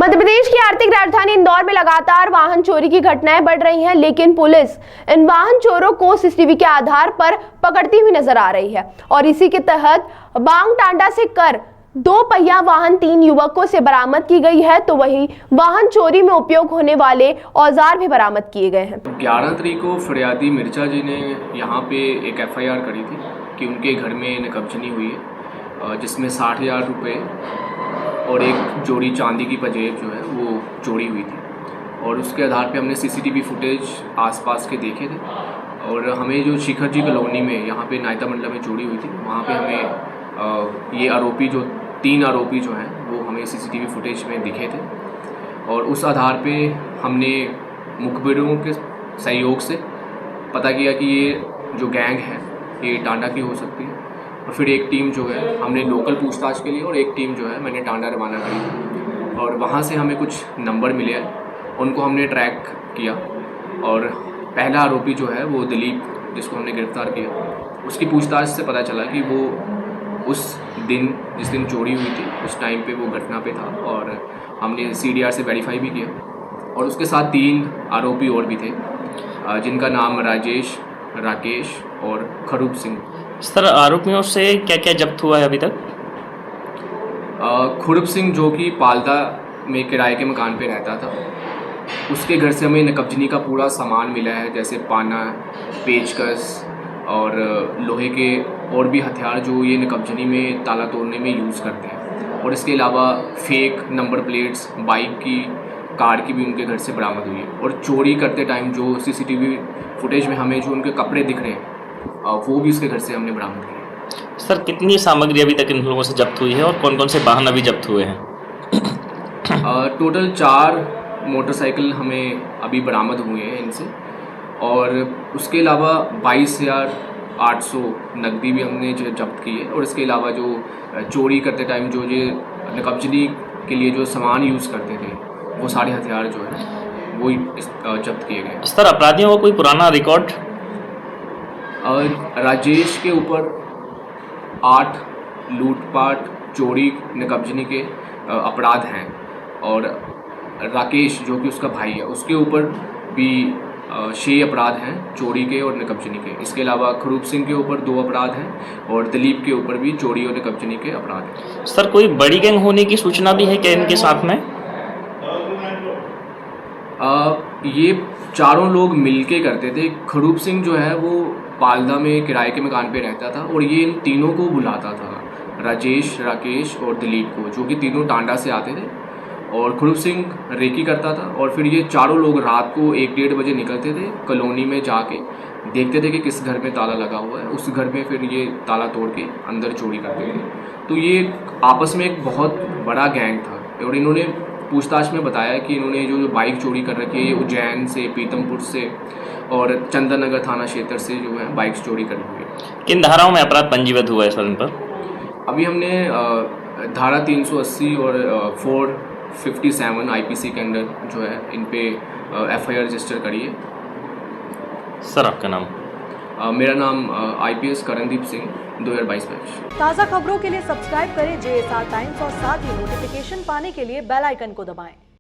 मध्य प्रदेश की आर्थिक राजधानी इंदौर में लगातार वाहन चोरी की घटनाएं बढ़ रही हैं, लेकिन पुलिस इन वाहन चोरों को सीसीटीवी के आधार पर पकड़ती हुई नजर आ रही है। और इसी के तहत बांग टांडा से कर 2 पहिया वाहन 3 युवकों से बरामद की गई है, तो वहीं वाहन चोरी में उपयोग होने वाले औजार भी बरामद किए गए हैं। 11 तारीख को फरियादी मिर्चा जी ने यहाँ पे एक FIR करी थी कि उनके घर में नकबजनी हुई है, जिसमें 60,000 रुपये और एक जोड़ी चांदी की पंजेब जो है वो चोरी हुई थी। और उसके आधार पे हमने CCTV फुटेज आसपास के देखे थे और हमें जो शिखर जी कॉलोनी में यहाँ पे नायता मंडला में चोरी हुई थी, वहाँ पे हमें ये आरोपी जो 3 आरोपी जो हैं वो हमें CCTV फुटेज में दिखे थे। और उस आधार पे हमने मुखबिरों के सहयोग से पता किया कि ये जो गैंग है ये टांडा की हो सकती है। और फिर एक टीम जो है हमने लोकल पूछताछ के लिए और एक टीम जो है मैंने टांडा रवाना करी और वहाँ से हमें कुछ नंबर मिले हैं, उनको हमने ट्रैक किया। और पहला आरोपी जो है वो दिलीप, जिसको हमने गिरफ्तार किया, उसकी पूछताछ से पता चला कि वो उस दिन जिस दिन चोरी हुई थी उस टाइम पे वो घटना पे था और हमने CDR से वेरीफाई भी किया। और उसके साथ 3 आरोपी और भी थे, जिनका नाम राजेश, राकेश और खरूब सिंह। सर, आरोपियों से क्या क्या जब्त हुआ है अभी तक? खुरब सिंह जो कि पालदा में किराए के मकान पे रहता था, उसके घर से हमें नकबजनी का पूरा सामान मिला है, जैसे पाना, पेचकस और लोहे के और भी हथियार जो ये नकबजनी में ताला तोड़ने में यूज़ करते हैं। और इसके अलावा फेक नंबर प्लेट्स बाइक की, कार की भी उनके घर से बरामद हुई है। और चोरी करते टाइम जो CCTV फुटेज में हमें जो उनके कपड़े दिख रहे हैं वो भी उसके घर से हमने बरामद किए। सर, कितनी सामग्री अभी तक इन लोगों से जब्त हुई है और कौन कौन से वाहन अभी जब्त हुए हैं? टोटल 4 मोटरसाइकिल हमें अभी बरामद हुए हैं इनसे, और उसके अलावा 22,800 नकदी भी हमने जो जब्त की है। और इसके अलावा जो चोरी करते टाइम जो ये नकबजनी के लिए जो सामान यूज़ करते थे वो सारे हथियार जो है वो जब्त किए गए। सर, अपराधियों का कोई पुराना रिकॉर्ड? राजेश के ऊपर 8 लूटपाट, चोरी, नकबजनी के अपराध हैं। और राकेश जो कि उसका भाई है, उसके ऊपर भी 6 अपराध हैं, चोरी के और नकबजनी के। इसके अलावा खरूब सिंह के ऊपर 2 अपराध हैं और दिलीप के ऊपर भी चोरी और नकबजनी के अपराध हैं। सर, कोई बड़ी गैंग होने की सूचना भी है क्या इनके साथ में? ये चारों लोग मिलके करते थे। खरूब सिंह जो है वो पालदा में किराए के मकान पे रहता था और ये इन तीनों को बुलाता था, राजेश, राकेश और दिलीप को, जो कि तीनों टांडा से आते थे। और खरूब सिंह रेकी करता था और फिर ये चारों लोग रात को 1-1:30 बजे निकलते थे, कॉलोनी में जाके देखते थे कि किस घर में ताला लगा हुआ है, उस घर में फिर ये ताला तोड़ के अंदर चोरी करते थे। तो ये आपस में एक बहुत बड़ा गैंग था। और इन्होंने पूछताछ में बताया कि इन्होंने जो बाइक चोरी कर रखी है ये उज्जैन से, पीतमपुर से और चंदन नगर थाना क्षेत्र से जो है बाइक्स चोरी करी हुई है। किन धाराओं में अपराध पंजीबद्ध हुआ है सर इन पर? अभी हमने धारा 380 और 457 IPC के अंदर जो है इन पे FIR रजिस्टर करी है। सर, आपका नाम? मेरा नाम IPS करणदीप सिंह, 2022 बैच। ताज़ा खबरों के लिए सब्सक्राइब करें JSR टाइम्स और साथ ही नोटिफिकेशन पाने के लिए बेल आइकन को दबाएं।